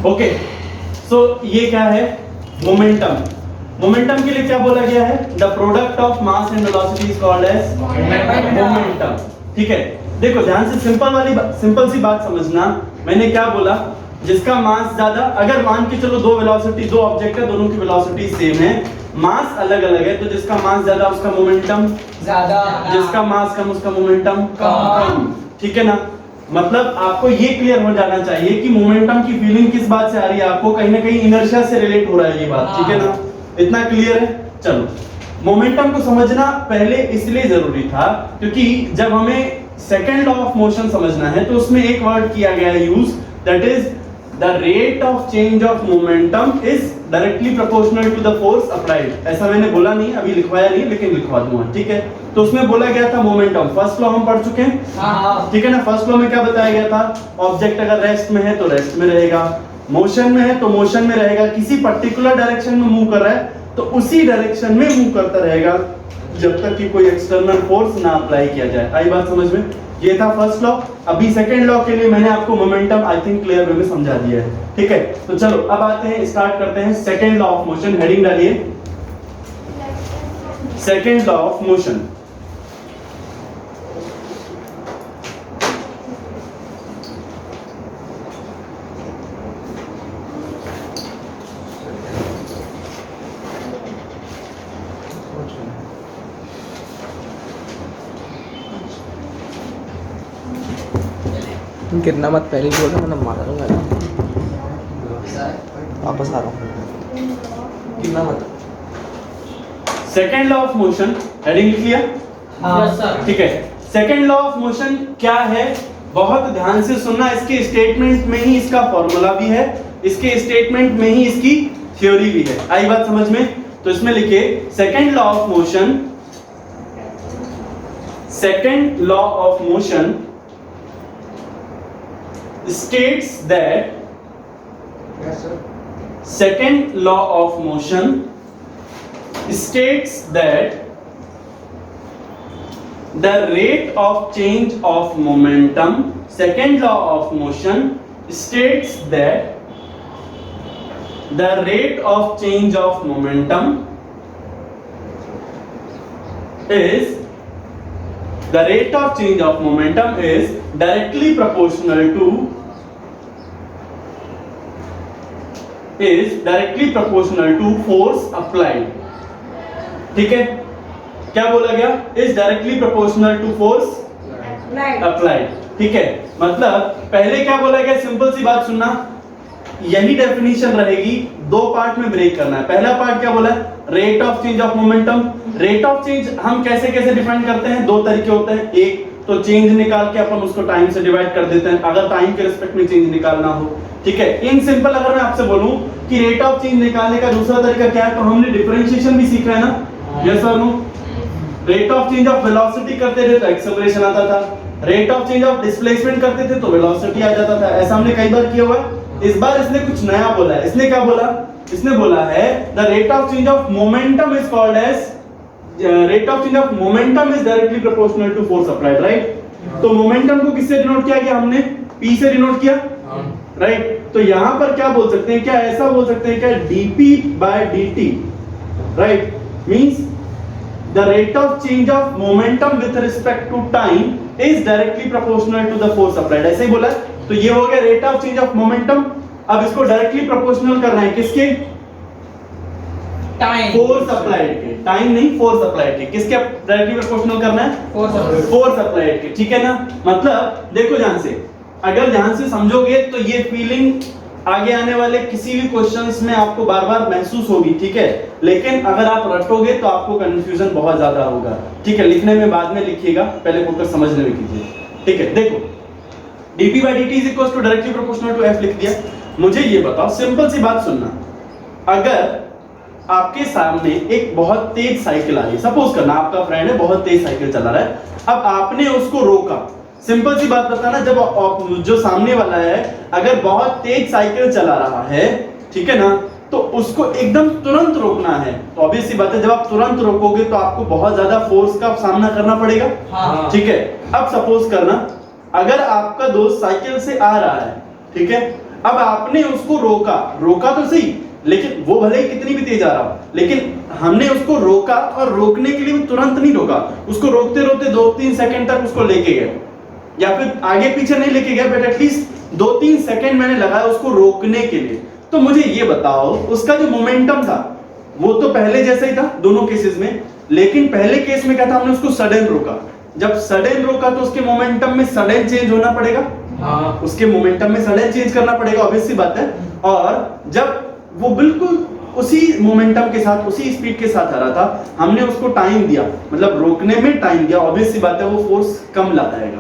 Okay, सो ये क्या है? मोमेंटम। मोमेंटम के लिए क्या बोला गया है? The product of mass and velocity is called as momentum. ठीक है, देखो ध्यान से सिंपल सी बात समझना। मैंने क्या बोला? जिसका मास ज्यादा, अगर मान के चलो दो ऑब्जेक्ट है, दोनों की वेलोसिटी सेम है, मास अलग अलग है, तो जिसका मास ज्यादा उसका मोमेंटम ज्यादा, जिसका मास कम उसका मोमेंटम कम। ठीक है ना? मतलब आपको ये क्लियर हो जाना चाहिए कि मोमेंटम की फीलिंग किस बात से आ रही है आपको, कहीं ना कहीं इनर्शिया से रिलेट हो रहा है ये बात। ठीक है ना? इतना क्लियर है? चलो, मोमेंटम को समझना पहले इसलिए जरूरी था क्योंकि जब हमें सेकंड लॉ ऑफ मोशन समझना है तो उसमें एक वर्ड किया गया है use, that is the rate of change of momentum is directly proportional to the force applied। ऐसा मैंने बोला नहीं, अभी लिखवाया नहीं, लेकिन लिखवा दूंगा। ठीक है, तो उसमें बोला गया था मोमेंटम, फर्स्ट लॉ हम पढ़ चुके हैं। ठीक है ना? फर्स्ट लॉ में क्या बताया गया था? ऑब्जेक्ट अगर रेस्ट में है तो रेस्ट में रहेगा, मोशन में है तो मोशन में रहेगा, किसी पर्टिकुलर डायरेक्शन में मूव कर रहा है तो उसी डायरेक्शन में मूव करता रहेगा जब तक कि कोई एक्सटर्नल फोर्स ना अप्लाई किया जाए। आई बात समझ में? ये था फर्स्ट लॉ। अभी सेकंड लॉ के लिए मैंने आपको momentum I think clear way में समझा दिया है। ठीक है, तो चलो अब आते हैं, स्टार्ट करते हैं second law of motion. Heading डालिए, सेकंड लॉ ऑफ मोशन। गिरना मत, पहले ही बोला मैंने, मार दूंगा। वापस आ रहा हूँ, गिरना मत। Second law of motion, heading लिख लिया? Yes sir. ठीक है, सेकंड लॉ ऑफ मोशन क्या है? बहुत ध्यान से सुनना, इसके स्टेटमेंट में ही इसका फॉर्मूला भी है, इसके स्टेटमेंट में ही इसकी थ्योरी भी है। आई बात समझ में? तो इसमें लिखिए second law of motion, second law of motion states that second law of motion states that the rate of change of momentum, second law of motion states that the rate of change of momentum is the rate of change of momentum is directly proportional to force applied। ठीक है, क्या बोला गया? is directly proportional to force applied। ठीक है, मतलब पहले क्या बोला गया? सिंपल सी बात सुनना, यही डेफिनेशन रहेगी, दो पार्ट में ब्रेक करना है। पहला पार्ट क्या बोला? Rate of change of momentum. Rate of change हम कैसे कैसे डिफाइन करते हैं? दो तरीके होते हैं। एक तो चेंज निकाल के अपन उसको टाइम से डिवाइड कर देते हैं, अगर टाइम के रिस्पेक्ट में चेंज निकालना हो। ठीक है, इन सिंपल अगर मैं आपसे बोलूं कि रेट ऑफ चेंज निकालने का दूसरा तरीका क्या है, तो हमने डिफरेंशिएशन भी सीखा है ना? यस और no? Rate of change of velocity करते थे तो एक्सेलरेशन आता था, rate of change of displacement करते थे तो वेलोसिटी आ जाता था। ऐसा हमने कई बार किया हुआ है। इस बार इसने कुछ नया बोला है। इसने क्या बोला? इसने बोला है the rate of change of momentum is called as rate of change of momentum is directly proportional to force applied, right? तो मोमेंटम को किससे डिनोट किया गया? हमने P से डिनोट किया, राइट? तो यहां पर क्या बोल सकते हैं? क्या ऐसा बोल सकते हैं क्या? dP by dt, right? means the rate of change of momentum with respect to time is directly proportional to the force applied। ऐसे ही बोला। तो ये हो गया rate of change of momentum. अब इसको डायरेक्टली प्रोपोर्शनल करना है किसके? टाइम, फोर्स अप्लाइड के। टाइम नहीं, फोर्स अप्लाइड के। किसके डायरेक्टली प्रोपोर्शनल करना है? फोर्स अप्लाइड के। ठीक है ना? मतलब देखो ध्यान से, अगर ध्यान से समझोगे तो ये फीलिंग आगे आने वाले किसी भी क्वेश्चंस में आपको बार-बार महसूस होगी। ठीक है, लेकिन अगर आप रटोगे तो आपको कंफ्यूजन बहुत ज्यादा होगा। ठीक है, लिखने में बाद में लिखिएगा, पहले फोकस समझने में कीजिए। ठीक है, देखो dP by dt is equals to directly proportional to f लिख दिया। मुझे ये बताओ, सिंपल सी बात सुनना, अगर आपके सामने एक बहुत तेज साइकिल आ रही है, सपोज करना आपका फ्रेंड है, बहुत तेज साइकिल चला रहा है, अब आपने उसको रोका। सिंपल सी बात बताना, जब जो सामने वाला है अगर बहुत तेज साइकिल चला रहा है, ठीक है ना, तो उसको एकदम तुरंत रोकना है। तो ऑब्वियस सी बात है, जब आप तुरंत रोकोगे तो आपको बहुत ज्यादा फोर्स का सामना करना पड़ेगा। हाँ। ठीक है, अब सपोज करना अगर आपका दोस्त साइकिल से आ रहा है, ठीक है, अब आपने उसको रोका तो सही, लेकिन वो भले ही कितनी भी तेज आ रहा हो, लेकिन हमने उसको रोका और रोकने के लिए वो तुरंत नहीं रोका, उसको रोकते रोकते 2-3 सेकंड तक उसको लेके गए, या फिर आगे पीछे नहीं लेके गए, बट एटलीस्ट 2-3 सेकंड मैंने लगाया उसको रोकने के लिए। तो मुझे ये बताओ उसका जो मोमेंटम था वो तो पहले जैसा ही था दोनों केसेस में, लेकिन पहले केस में क्या था, हमने उसको सडन रोका। जब सडन रोका तो उसके मोमेंटम में सडन चेंज होना पड़ेगा, उसके मोमेंटम में सडन चेंज करना पड़ेगा, ऑब्वियस सी बात है। और जब वो बिल्कुल उसी मोमेंटम के साथ उसी स्पीड के साथ आ रहा था, हमने उसको टाइम दिया, मतलब रोकने में टाइम दिया, ऑब्वियस सी बात है वो फोर्स कम लाता है।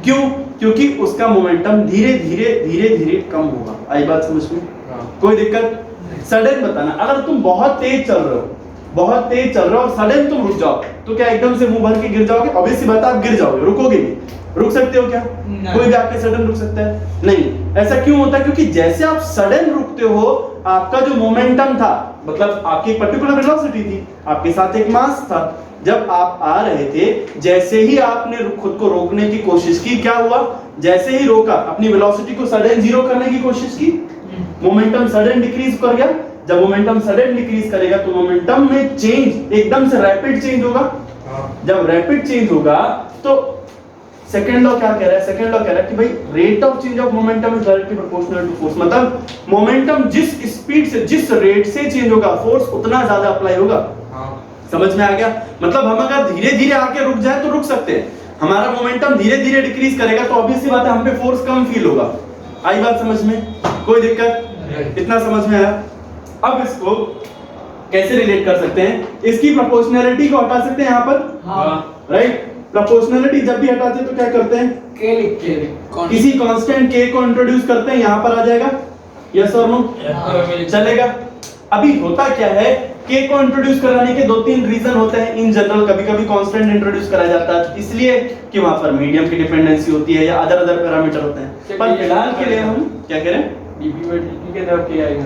क्यों? क्योंकि उसका मोमेंटम धीरे धीरे कम होगा। आई बात समझ में? कोई दिक्कत? सडन बताना, अगर तुम बहुत तेज चल रहे हो और सडन तुम रुक जाओ तो क्या एकदम से मुंह भर के गिर जाओगे? ऑब्वियस सी बात है आप गिर जाओगे, रुकोगे नहीं। रुक सकते हो क्या? कोई भी आके सडन रुक सकता है? नहीं। ऐसा क्यों होता है? क्योंकि जैसे आप सडन रुकते हो, आपका जो मोमेंटम था, मतलब आपकी एक पर्टिकुलर वेलोसिटी थी, आपके साथ एक मास था, जब आप आ रहे थे, जैसे ही आपने खुद को रोकने की कोशिश की, क्या हुआ? जैसे ही रोका, अपनी वेलोसिटी को सडन जीरो करने की कोशिश की, मोमेंटम सडन डिक्रीज कर गया। जब मोमेंटम सडन डिक्रीज करेगा तो मोमेंटम में चेंज एकदम से रैपिड चेंज होगा। जब रैपिड चेंज होगा तो सेकंड लॉ क्या कह रहा है? सेकंड लॉ कह रहा है कि भाई rate of change of momentum is directly proportional to force, मतलब मोमेंटम जिस स्पीड से, जिस रेट से चेंज होगा, फोर्स उतना ज्यादा अप्लाई होगा। समझ में आ गया? मतलब हम अगर धीरे धीरे आके रुक जाए तो रुक सकते हैं, हमारा मोमेंटम धीरे धीरे डिक्रीज करेगा तो ऑब्वियस सी बात है हम पे फोर्स कम फील होगा। आई बात समझ में? कोई दिक्कत? इतना समझ में आया? अब इसको कैसे रिलेट कर सकते हैं? इसकी प्रोपोर्शनैलिटी को हटा सकते हैं यहाँ पर, राइट? प्रोपोर्शनैलिटी जब भी हटाते हैं तो क्या करते हैं? के लिख के किसी कांस्टेंट k को इंट्रोड्यूस करते हैं, यहाँ पर आ जाएगा। यस और नो? चलेगा। अभी होता क्या है, k को इंट्रोड्यूस कराने के 2-3 रीजन होते हैं इन जनरल। कभी-कभी कांस्टेंट इंट्रोड्यूस करा जाता है इसलिए कि वहां पर मीडियम की डिपेंडेंसी होती है या अदर पैरामीटर होते हैं। पर फिलहाल के लिए हम क्या कह रहे हैं? dp/dt के तरफ k आएगा।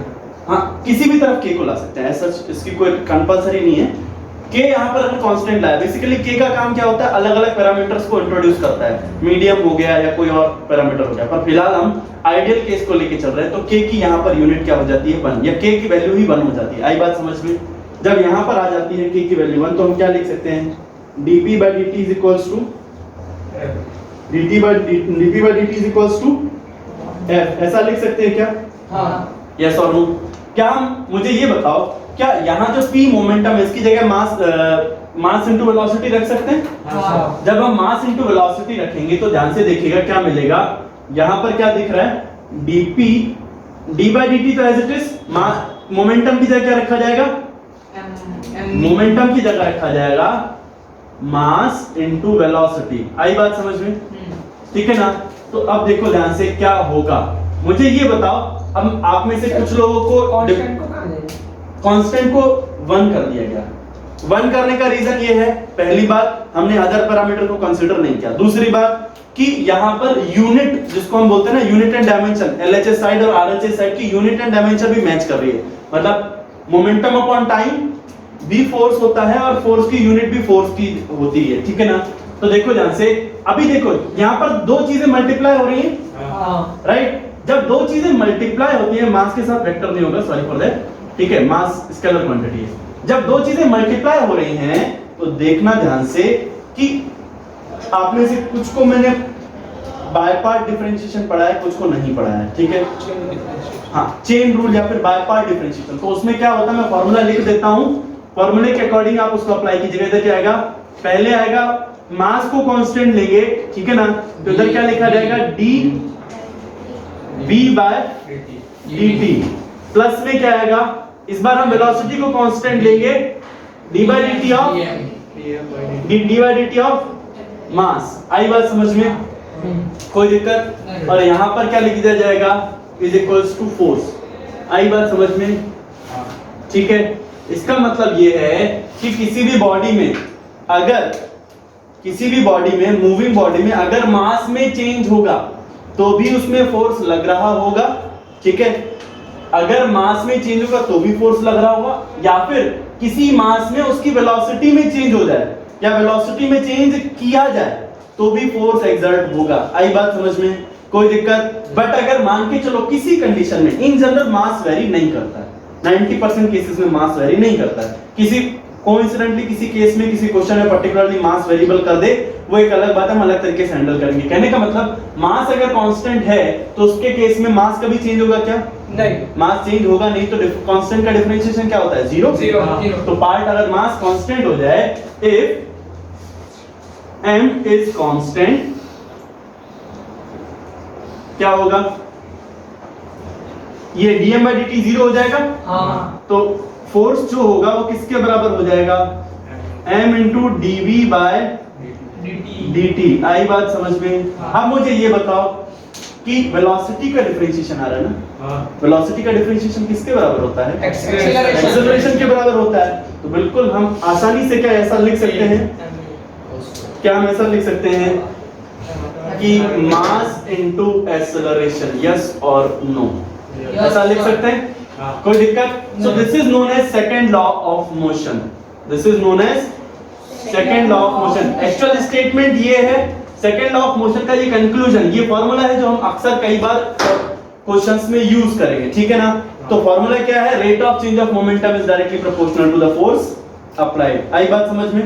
हाँ, किसी भी तरफ k को ला सकते हैं, ऐसा इसकी कोई कंपलसरी नहीं है। k यहाँ पर अगर कांस्टेंट लाया, बेसिकली k का काम क्या होता है? अलग अलग पैरामीटर्स को इंट्रोड्यूस करता है, मीडियम हो गया या कोई और पैरामीटर हो गया। पर फिलहाल हम आइडियल केस को लेके चल रहे हैं, तो k की यहाँ पर यूनिट क्या हो जाती है? 1, या k की वैल्यू ही 1 हो जाती है। आई बात समझ में? जब यहाँ पर आ जाती है k की वैल्यू 1 तो हम क्या लिख सकते हैं? dp/dt is equals to dp/dt is equals to f, ऐसा लिख सकते हैं क्या? हाँ। यस और नो? क्या हम, मुझे ये बताओ, क्या यहाँ जो p मोमेंटम है इसकी जगह मास इनटू वेलोसिटी रख सकते हैं? हाँ। जब हम मास इनटू वेलोसिटी रखेंगे तो ध्यान से देखिएगा क्या मिलेगा। यहाँ पर क्या दिख रहा है? dp d/dt तो एज इट इज, मोमेंटम की जगह क्या रखा जाएगा? मोमेंटम की जगह रखा जाएगा मास इनटू वेलोसिटी। आई बात समझ में? ठीक है ना? तो अब देखो ध्यान से क्या होगा, मुझे ये बताओ। अब आप में से कुछ लोगों को कांस्टेंट को 1 कर दिया गया। 1 करने का रीजन ये है, पहली बात हमने अदर पैरामीटर को कंसीडर नहीं किया, दूसरी बात कि यहाँ पर यूनिट जिसको हम बोलते हैं ना, unit and dimension, LHS side और RHS साइड की यूनिट एंड डायमेंशन भी मैच कर रही है। मतलब मोमेंटम अपॉन टाइम भी फोर्स होता है और फोर्स की यूनिट भी फोर्स की होती है। ठीक है ना? तो देखो ध्यान से, अभी देखो यहाँ पर 2 चीजें मल्टीप्लाई हो रही हैं, राइट? जब 2 चीजें मल्टीप्लाई होती है, मास के साथ वेक्टर नहीं होगा, सॉरी फॉर दैट, ठीक है, मास स्केलर क्वांटिटी है। जब 2 चीजें मल्टीप्लाई हो रही हैं तो देखना ध्यान से कि आप में से कुछ को मैंने बाय पार्ट डिफरेंशिएशन पढ़ा है, कुछ को नहीं पढ़ा है। ठीक है? हाँ, चेन रूल या फिर बाय पार्ट डिफरेंशिएशन। तो उसमें क्या होता है, मैं फॉर्मूला लिख देता हूं, फॉर्मूले के अकॉर्डिंग आप उसको अप्लाई कीजिएगा। इधर क्या आएगा? पहले आएगा मास को कांस्टेंट लेंगे, ठीक है ना? तो इधर क्या लिखा जाएगा? dv/dt प्लस में क्या आएगा? इस बार हम वेलोसिटी को कांस्टेंट लेंगे, d/dt ऑफ मास। आई बात समझ में? कोई दिक्कत? और यहाँ पर क्या लिख दिया जाएगा? Is equals to force. आई बात समझ में? ठीक है? इसका मतलब ये है कि किसी भी बॉडी में, अगर किसी भी बॉडी में, मूविंग बॉडी में अगर मास में चेंज होगा तो भी उसमें फोर्स लग रहा होगा। ठीक है? अगर मास में चेंज होगा तो भी फोर्स लग रहा होगा, या फिर किसी मास में उसकी वेलोसिटी में चेंज हो जाए या वेलोसिटी में चेंज किया जाए तो भी फोर्स एक्सर्ट होगा। आई बात समझ में? कोई दिक्कत। बट अगर मान के चलो किसी कंडीशन में, इन जनरल मास वेरी नहीं करता है, 90% केसेस में मास वेरी नहीं करता है। किसी कोइंसिडेंटली किसी केस में किसी क्वेश्चन में पर्टिकुलरली मास वेरिएबल कर दे, वो एक अलग बात है, हम अलग तरीके से हैंडल करेंगे। कहने का मतलब मास अगर कांस्टेंट है तो उसके केस में मास कभी चेंज होगा क्या? नहीं, मास चेंज होगा नहीं, तो कांस्टेंट का डिफरेंशिएशन क्या होता है? जीरो। जीरो। तो पार्ट अगर मास कांस्टेंट हो जाए, इफ m इज कांस्टेंट, क्या होगा? ये dm/dt जीरो हो जाएगा। हाँ, तो फोर्स जो होगा वो किसके बराबर हो जाएगा? m into dv/dt। आई बात समझ में? अब मुझे ये बताओ कि वेलोसिटी का डिफरेंशिएशन आ रहा है ना, वेलोसिटी का डिफरेंशिएशन किसके बराबर होता है? एक्सेलरेशन के बराबर होता है। तो बिल्कुल हम आसानी से क्या ऐसा लिख सकते हैं, क्या हम ऐसा लिख सकते हैं कि मास इनटू एक्सेलरेशन, यस और नो, ऐसा लिख सकते हैं? कोई दिक्कत? So this is known as second law of motion, this is known as second law of motion. Actual statement ये है सेकंड लॉ ऑफ मोशन का, ये कंक्लूजन, ये फॉर्मूला है जो हम अक्सर कई बार क्वेश्चंस में यूज करेंगे, ठीक है ना? तो फॉर्मूला क्या है? Rate of change of momentum is directly proportional to the force applied. आई बात समझ में?